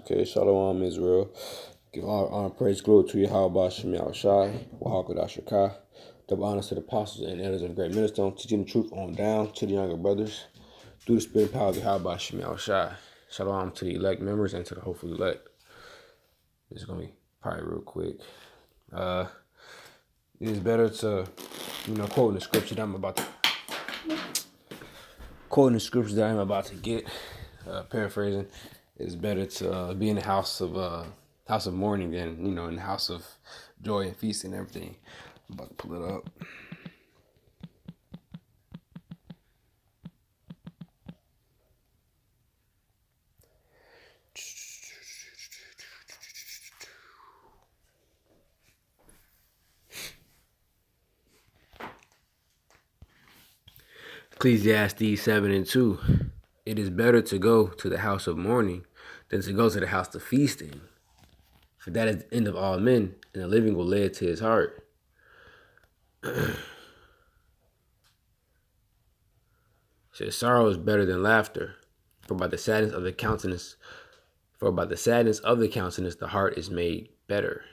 Okay, Shalom Israel. Give honor, praise, glory to Yahweh Shemi Shai, Wahakad Ashakah. Double honors to the apostles and elders of the great minister, teaching the truth on down to the younger brothers. Through the spirit and power of Yahweh Shemi Shai. Shalom to the elect members and to the hopeful elect. This is going to be probably real quick. It is better to, quoting the scripture that I'm about to get, paraphrasing. It's better to be in the house of mourning than in the house of joy and feast and everything. I'm about to pull it up. Ecclesiastes 7:2. It is better to go to the house of mourning than to go to the house of feasting. For that is the end of all men, and the living will lay it to his heart. Says sorrow is better than laughter, for by the sadness of the countenance, the heart is made better.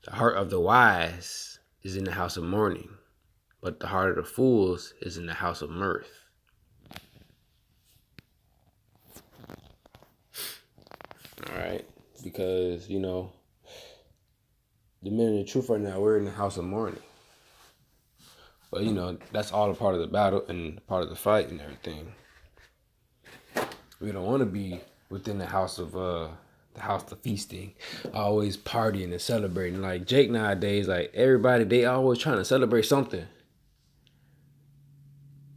The heart of the wise is in the house of mourning, but the heart of the fools is in the house of mirth. All right, because the men in the truth right now, we're in the house of mourning. But that's all a part of the battle and part of the fight and everything. We don't want to be within the house of feasting, always partying and celebrating. Like Jake nowadays, like everybody, they always trying to celebrate something.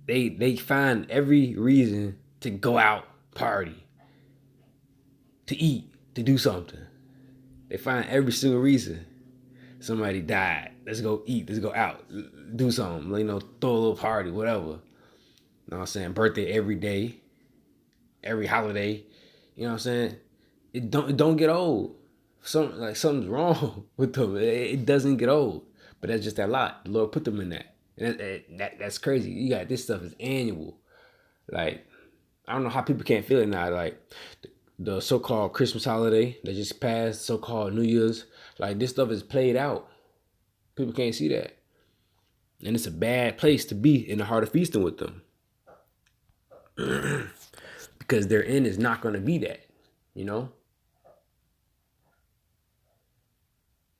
They find every reason to go out, party, to eat, to do something. They find every single reason. Somebody died. Let's go eat. Let's go out. Do something. Throw a little party, whatever. You know what I'm saying? Birthday every day. Every holiday. You know what I'm saying? It don't get old. Something's wrong with them. It doesn't get old. But that's just that lot. The Lord put them in that. And that's crazy. You got this stuff is annual. Like, I don't know how people can't feel it now. Like the so-called Christmas holiday that just passed, so-called New Year's, like this stuff is played out. People can't see that. And it's a bad place to be in the heart of feasting with them. Because their end is not going to be that,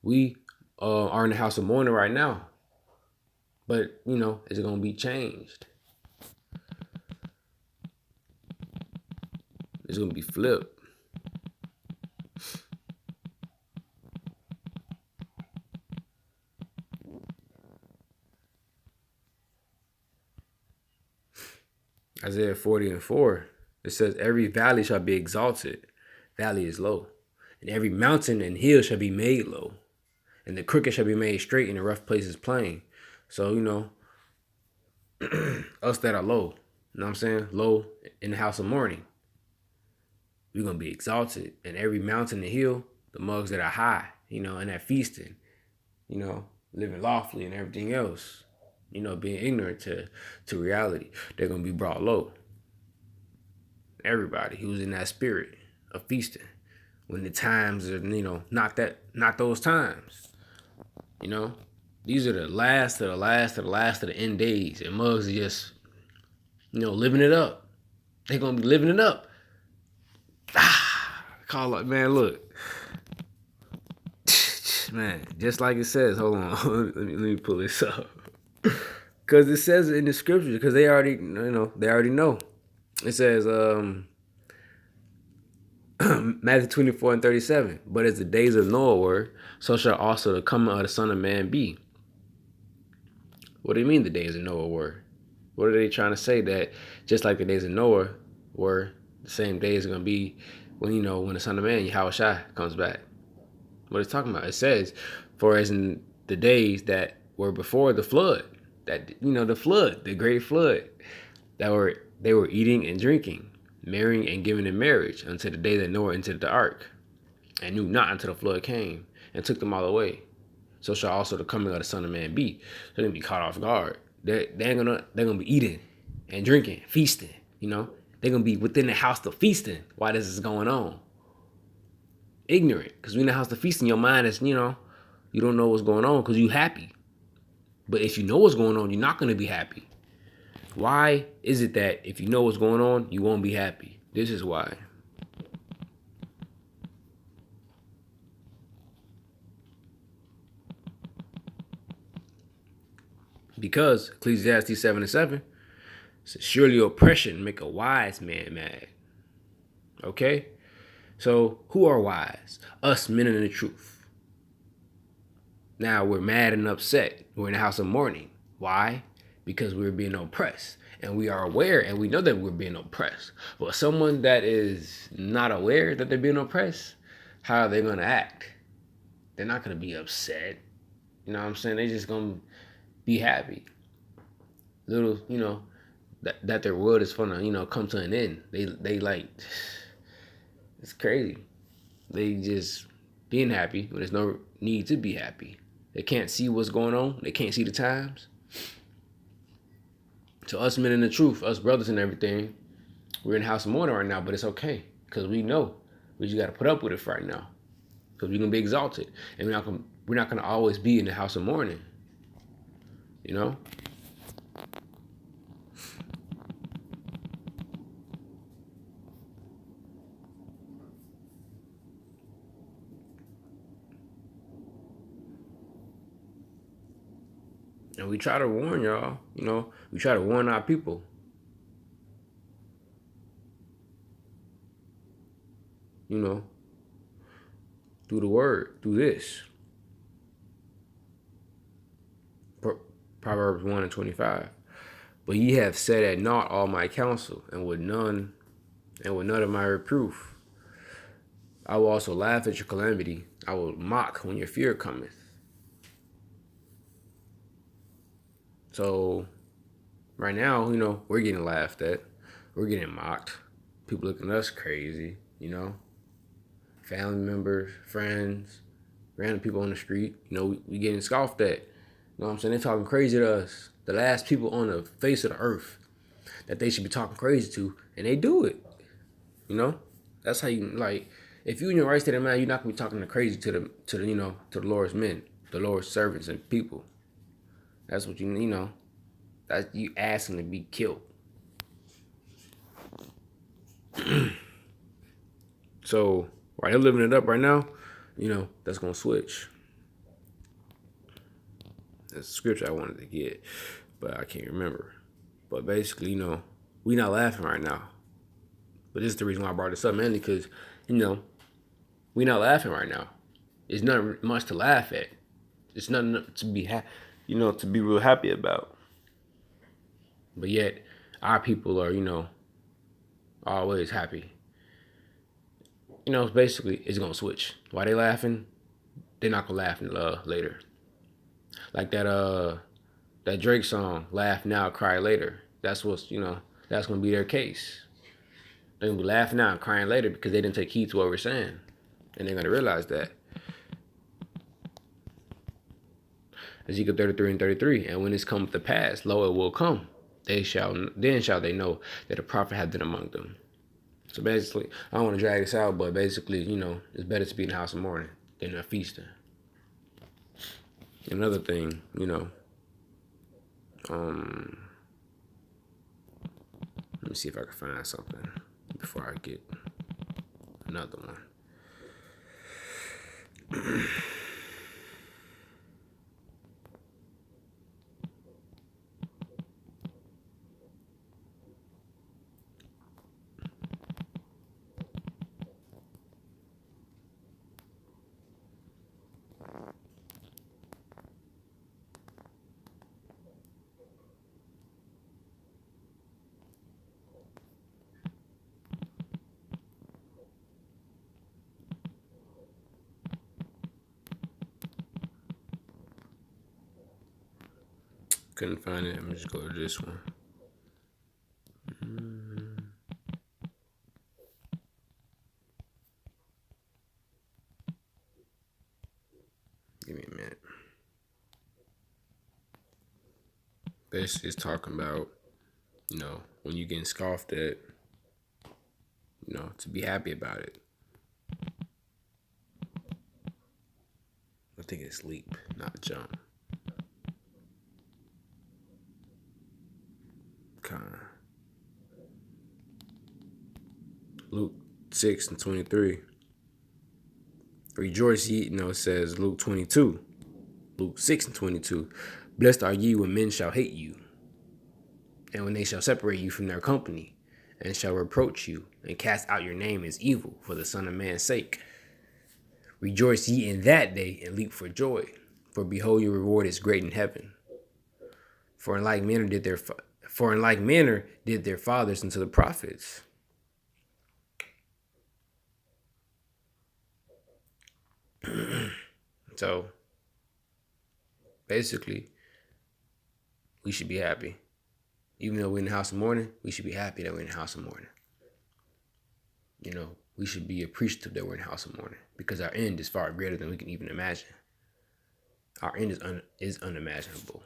We are in the house of mourning right now. But, it's going to be changed. It's going to be flipped. Isaiah 40:4, it says, every valley shall be exalted. Valley is low. And every mountain and hill shall be made low. And the crooked shall be made straight and the rough places plain. So, us that are low, you know what I'm saying? Low in the house of mourning. We're going to be exalted. And every mountain and hill, the mugs that are high, and that feasting, living lawfully and everything else, being ignorant to reality, they're going to be brought low. Everybody who's in that spirit of feasting, when the times are, not those times, these are the last of the end days, and mugs are just, living it up. They're going to be living it up. Call up, man, look. Man, just like it says, hold on, let me pull this up. Because it says in the scripture, because they already know. It says, Matthew 24:37, but as the days of Noah were, so shall also the coming of the Son of Man be. What do you mean the days of Noah were? What are they trying to say? That just like the days of Noah were, the same days are going to be when the Son of Man, Yahweh Shai, comes back. What it's talking about? It says, for as in the days that were before the flood, that the flood, the great flood, they were eating and drinking, marrying and giving in marriage until the day that Noah entered the ark, and knew not until the flood came and took them all away. So shall also the coming of the Son of Man be. So they're gonna be caught off guard. They're gonna be eating and drinking, feasting. They're They're going to be within the house of feasting while this is going on. Ignorant. Because in the house of feasting, your mind is, you don't know what's going on because you happy. But if you know what's going on, you're not going to be happy. Why is it that if you know what's going on, you won't be happy? This is why. Because Ecclesiastes 7:7 says, surely oppression make a wise man mad. Okay? So who are wise? Us men in the truth. Now we're mad and upset. We're in the house of mourning. Why? Because we're being oppressed. And we are aware and we know that we're being oppressed. But someone that is not aware that they're being oppressed, how are they going to act? They're not going to be upset. You know what I'm saying? They're just going to be happy. Little, that their world is going to, come to an end. They like, it's crazy. They just being happy when there's no need to be happy. They can't see what's going on. They can't see the times. So us men in the truth, us brothers and everything, we're in the house of mourning right now, but it's okay. Because we know we just got to put up with it right now. Because we're going to be exalted. And we're not going to always be in the house of mourning. You know? And we try to warn y'all, we try to warn our people. Through the word, through this. Proverbs 1:25. But ye have set at naught all my counsel, and with none of my reproof. I will also laugh at your calamity. I will mock when your fear cometh. So right now, we're getting laughed at. We're getting mocked. People looking at us crazy, Family members, friends, random people on the street, we getting scoffed at. You know what I'm saying? They're talking crazy to us. The last people on the face of the earth that they should be talking crazy to, and they do it. That's how you, like, if you in your right state of mind, you're not gonna be talking crazy to the Lord's men, the Lord's servants and people. That's what that you asking to be killed. So while they're living it up right now, that's gonna switch. That's the scripture I wanted to get, but I can't remember. But basically, we not laughing right now. But this is the reason why I brought this up, mainly because, we not laughing right now. It's not much to laugh at. It's nothing to be, to be real happy about. But yet, our people are, always happy. Basically, it's gonna switch. Why they laughing? They're not gonna laugh later. Like that Drake song, "Laugh Now, Cry Later." That's what's that's gonna be their case. They're gonna be laughing now and crying later because they didn't take heed to what we're saying, and they're gonna realize that. Ezekiel 33:33, and when this cometh to pass, lo, it will come. Then shall they know that a prophet hath been among them. So basically, I don't want to drag this out, but basically, it's better to be in the house of mourning than a feasting. Another thing, let me see if I can find something before I get another one. Couldn't find it. I'm just go to this one. Give me a minute. This is talking about, when you're getting scoffed at, to be happy about it. I think it's leap, not jump. Luke 6:23. Rejoice ye, it says Luke 22. Luke 6:22. Blessed are ye when men shall hate you, and when they shall separate you from their company, and shall reproach you, and cast out your name as evil for the Son of Man's sake. Rejoice ye in that day, and leap for joy, for behold, your reward is great in heaven. For in like manner did their fathers unto the prophets. So basically, we should be happy. Even though we're in the house of mourning, we should be happy that we're in the house of mourning. We should be appreciative that we're in the house of mourning, because our end is far greater than we can even imagine. Our end is unimaginable.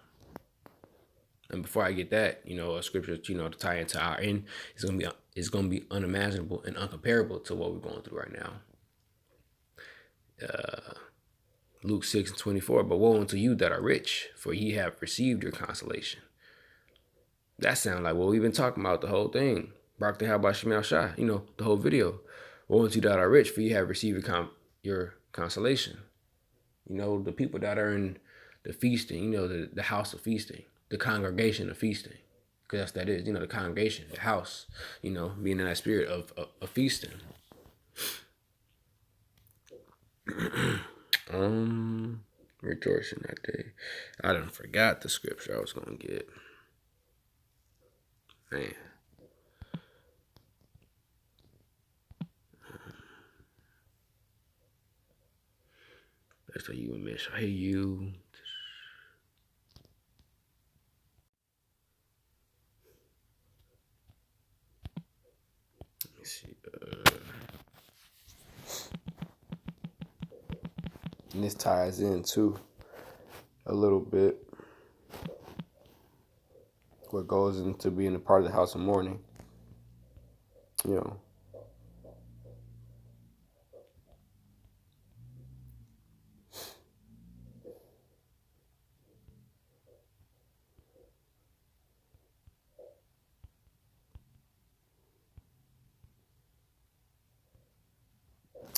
And before I get that, a scripture, to tie into our end is gonna be unimaginable and uncomparable to what we're going through right now. Luke 6:24. But woe unto you that are rich, for ye have received your consolation. That sounds like what we've been talking about the whole thing. Barak Haba Shemel Shah, the whole video. Woe unto you that are rich, for ye have received your consolation. The people that are in the feasting, the house of feasting, the congregation of feasting. Because that is, the congregation, the house, being in that spirit of feasting. Rejoicing that day. I done forgot the scripture I was going to get. Man. That's what you and miss. Hey, you. Let me see. And this ties in too a little bit what goes into being a part of the house of mourning.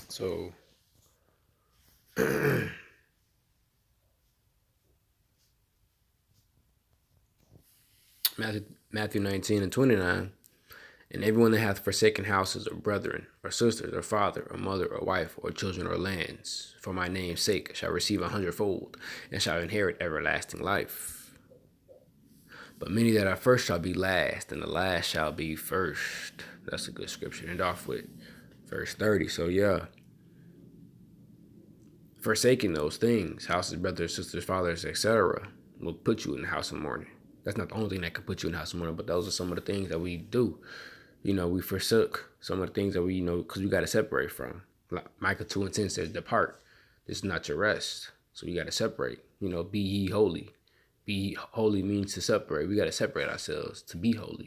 So Matthew 19:29. And everyone that hath forsaken houses, or brethren, or sisters, or father, or mother, or wife, or children, or lands, for my name's sake, shall receive 100-fold, and shall inherit everlasting life. But many that are first shall be last, and the last shall be first. That's a good scripture to end off with. Verse 30. So yeah. Forsaking those things, houses, brothers, sisters, fathers, etc., will put you in the house of mourning. That's not the only thing that can put you in the house of mourning, but those are some of the things that we do. We forsook some of the things that we, because we got to separate from. Like Micah 2:10 says, depart. This is not your rest. So we got to separate. Be ye holy. Be holy means to separate. We got to separate ourselves to be holy,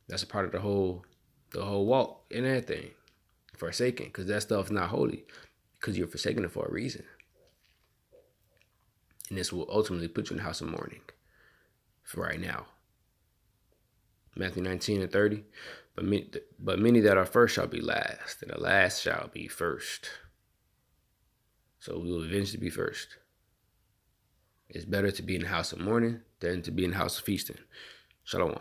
That's a part of the whole walk and everything. Forsaken, because that stuff's not holy. Because you're forsaking it for a reason. And this will ultimately put you in the house of mourning for right now. Matthew 19:30. But many that are first shall be last, and the last shall be first. So we will eventually be first. It's better to be in the house of mourning than to be in the house of feasting. Shalom.